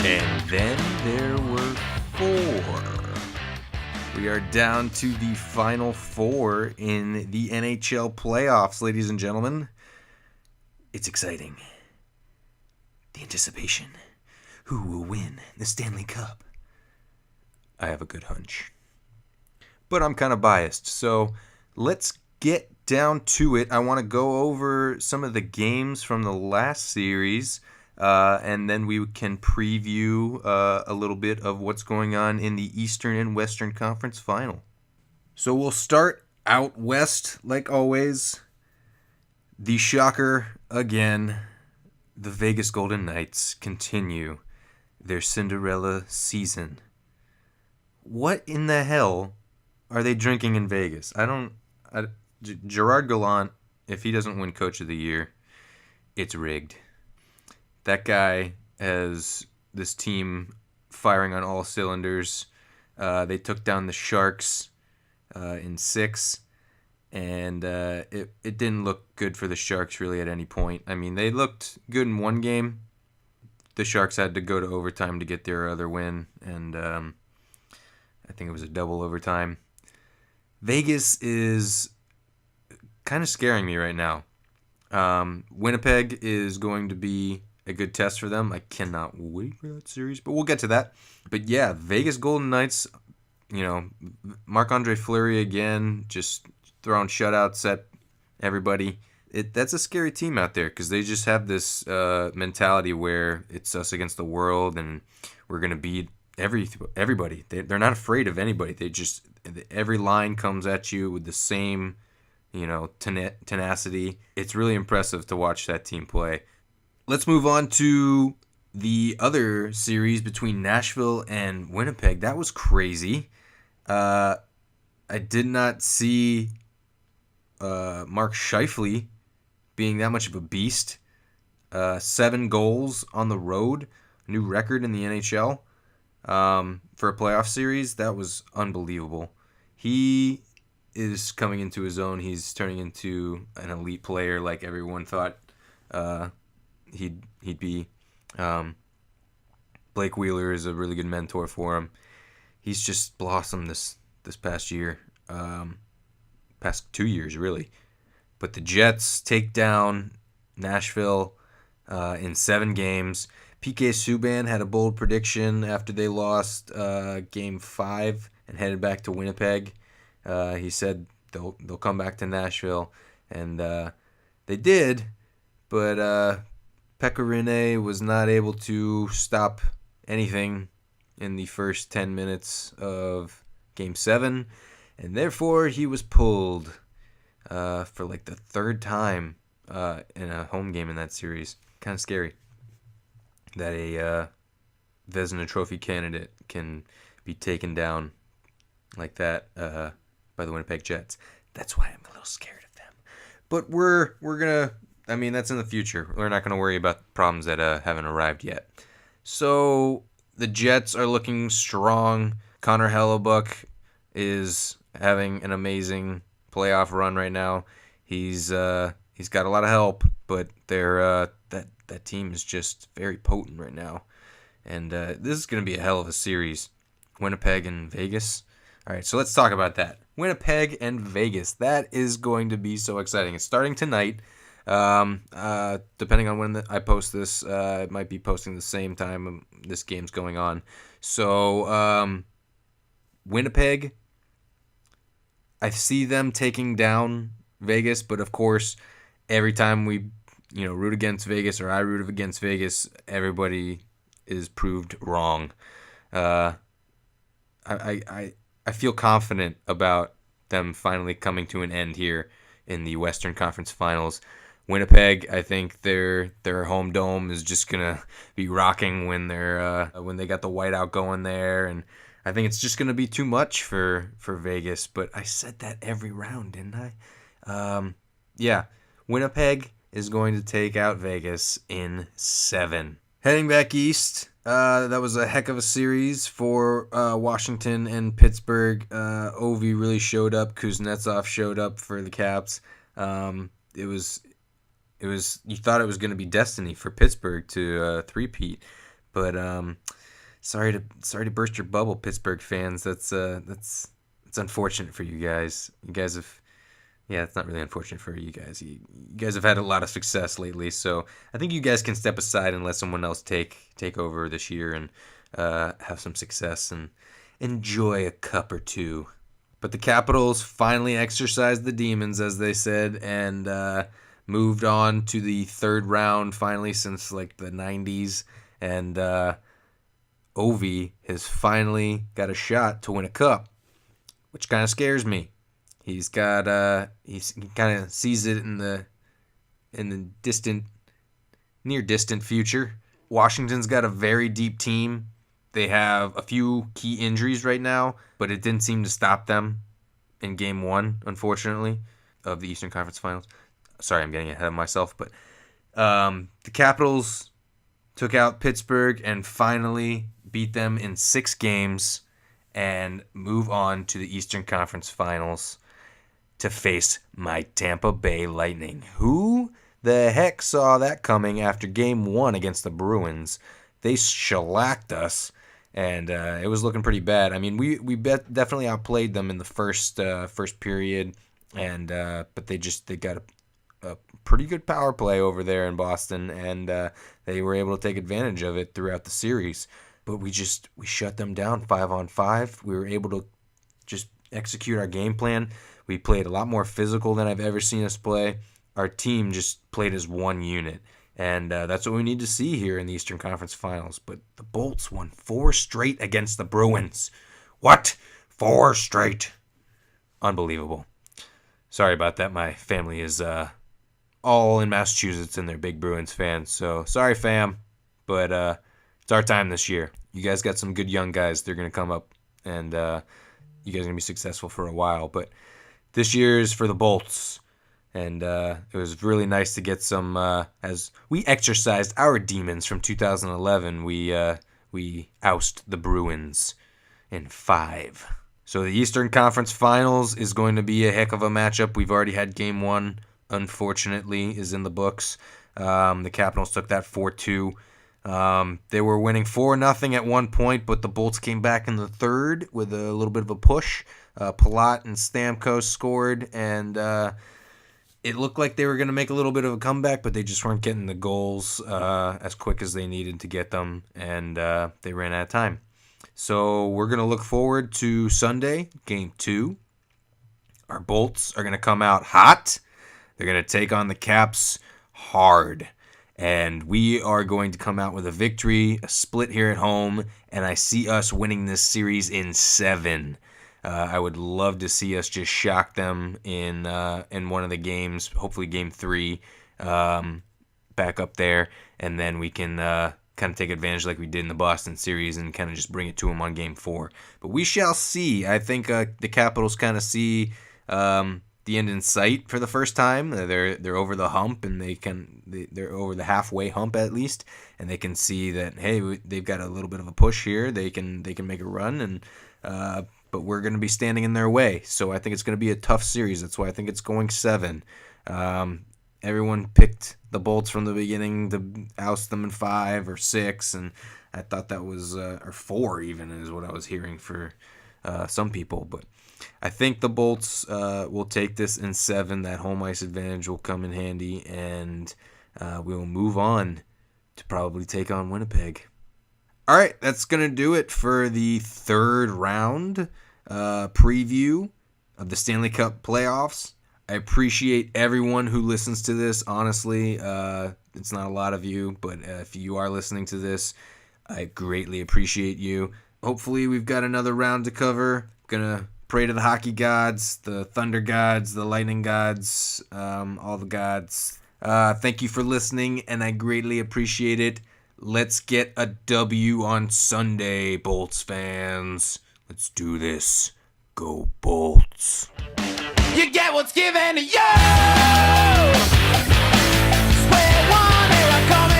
And then there were four. We are down to the final four in the NHL playoffs, ladies and gentlemen. It's exciting. The anticipation. Who will win the Stanley Cup? I have a good hunch. But I'm kind of biased, so let's get down to it. I want to go over some of the games from the last series, and then we can preview a little bit of what's going on in the Eastern and Western Conference Final. So we'll start out west, like always. The shocker again. The Vegas Golden Knights continue their Cinderella season. What in the hell are they drinking in Vegas? Gerard Gallant, if he doesn't win Coach of the Year, it's rigged. That guy has this team firing on all cylinders. They took down the Sharks in 6, and it didn't look good for the Sharks really at any point. I mean, they looked good in one game. The Sharks had to go to overtime to get their other win, and I think it was a double overtime. Vegas is kind of scaring me right now. Winnipeg is going to be a good test for them. I cannot wait for that series, but we'll get to that. But yeah, Vegas Golden Knights, Marc-Andre Fleury again, just throwing shutouts at everybody. That's a scary team out there because they just have this mentality where it's us against the world and we're going to beat everybody. They're not afraid of anybody. Every line comes at you with the same, tenacity. It's really impressive to watch that team play. Let's move on to the other series between Nashville and Winnipeg. That was crazy. I did not see Mark Scheifele being that much of a beast. 7 goals on the road, new record in the NHL. For a playoff series, that was unbelievable. He is coming into his own. He's turning into an elite player like everyone thought he'd be. Blake Wheeler is a really good mentor for him. He's just blossomed this past year, past 2 years really. But the Jets take down Nashville in 7 games. PK Subban had a bold prediction after they lost Game 5 and headed back to Winnipeg. He said they'll come back to Nashville, and they did, but Pekka Rinne was not able to stop anything in the first 10 minutes of Game 7, and therefore he was pulled for like the 3rd time in a home game in that series. Kind of scary that a Vezina Trophy candidate can be taken down like that by the Winnipeg Jets. That's why I'm a little scared of them. But we're gonna. I mean, that's in the future. We're not gonna worry about problems that haven't arrived yet. So the Jets are looking strong. Connor Hellebuck is having an amazing playoff run right now. He's got a lot of help, but that team is just very potent right now. And this is going to be a hell of a series. Winnipeg and Vegas. All right, so let's talk about that. Winnipeg and Vegas. That is going to be so exciting. It's starting tonight. Depending on when I post this, it might be posting the same time this game's going on. So Winnipeg, I see them taking down Vegas, but of course, every time we root against Vegas, or I root against Vegas, everybody is proved wrong. I feel confident about them finally coming to an end here in the Western Conference Finals. Winnipeg, I think their home dome is just gonna be rocking when they got the whiteout going there, and I think it's just gonna be too much for Vegas. But I said that every round, didn't I? Yeah, Winnipeg is going to take out Vegas in 7. Heading back east, that was a heck of a series for Washington and Pittsburgh. Ovi really showed up. Kuznetsov showed up for the Caps. It was you thought it was going to be destiny for Pittsburgh to three-peat, But sorry to burst your bubble, Pittsburgh fans. That's unfortunate for you guys. You guys have, yeah, it's not really unfortunate for you guys. You guys have had a lot of success lately, so I think you guys can step aside and let someone else take over this year and have some success and enjoy a cup or two. But the Capitals finally exercised the demons, as they said, and moved on to the third round finally since like the 90s. And Ovi has finally got a shot to win a cup, which kind of scares me. He kind of sees it in the near distant future. Washington's got a very deep team. They have a few key injuries right now, but it didn't seem to stop them in Game 1, unfortunately, of the Eastern Conference Finals. Sorry, I'm getting ahead of myself, but the Capitals took out Pittsburgh and finally beat them in 6 games and move on to the Eastern Conference Finals to face my Tampa Bay Lightning. Who the heck saw that coming after Game 1 against the Bruins? They shellacked us. And it was looking pretty bad. I mean, we definitely outplayed them in the first period, and but they got a pretty good power play over there in Boston, and they were able to take advantage of it throughout the series. But we shut them down 5-on-5. We were able to just execute our game plan. We played a lot more physical than I've ever seen us play. Our team just played as one unit. And that's what we need to see here in the Eastern Conference Finals. But the Bolts won 4 straight against the Bruins. What? 4 straight? Unbelievable. Sorry about that. My family is all in Massachusetts and they're big Bruins fans. So sorry, fam. But it's our time this year. You guys got some good young guys. They're going to come up and you guys are going to be successful for a while. But this year is for the Bolts. And it was really nice to get some, as we exercised our demons from 2011, we oust the Bruins in 5. So the Eastern Conference Finals is going to be a heck of a matchup. We've already had Game 1, unfortunately, is in the books. The Capitals took that 4-2. They were winning 4-0 at one point, but the Bolts came back in the third with a little bit of a push. Palat and Stamkos scored, and it looked like they were going to make a little bit of a comeback, but they just weren't getting the goals as quick as they needed to get them, and they ran out of time. So we're going to look forward to Sunday, Game 2. Our Bolts are going to come out hot. They're going to take on the Caps hard. And we are going to come out with a victory, a split here at home, and I see us winning this series in 7. I would love to see us just shock them in one of the games, hopefully Game 3, back up there, and then we can kind of take advantage like we did in the Boston series and kind of just bring it to them on Game 4. But we shall see. I think the Capitals kind of see the end in sight for the first time. They're over the hump, and they're over the halfway hump at least, and they can see that, hey, they've got a little bit of a push here. They can make a run, and but we're going to be standing in their way. So I think it's going to be a tough series. That's why I think it's going 7. Everyone picked the Bolts from the beginning to oust them in 5 or 6, and I thought that was, or 4 even is what I was hearing for some people. But I think the Bolts will take this in 7. That home ice advantage will come in handy, and we will move on to probably take on Winnipeg. All right, that's going to do it for the third round preview of the Stanley Cup Playoffs. I appreciate everyone who listens to this. Honestly, it's not a lot of you, but if you are listening to this, I greatly appreciate you. Hopefully, we've got another round to cover. Going to pray to the hockey gods, the thunder gods, the lightning gods, all the gods. Thank you for listening, and I greatly appreciate it. Let's get a W on Sunday, Bolts fans. Let's do this. Go Bolts. You get what's given to you. Square one, here I come.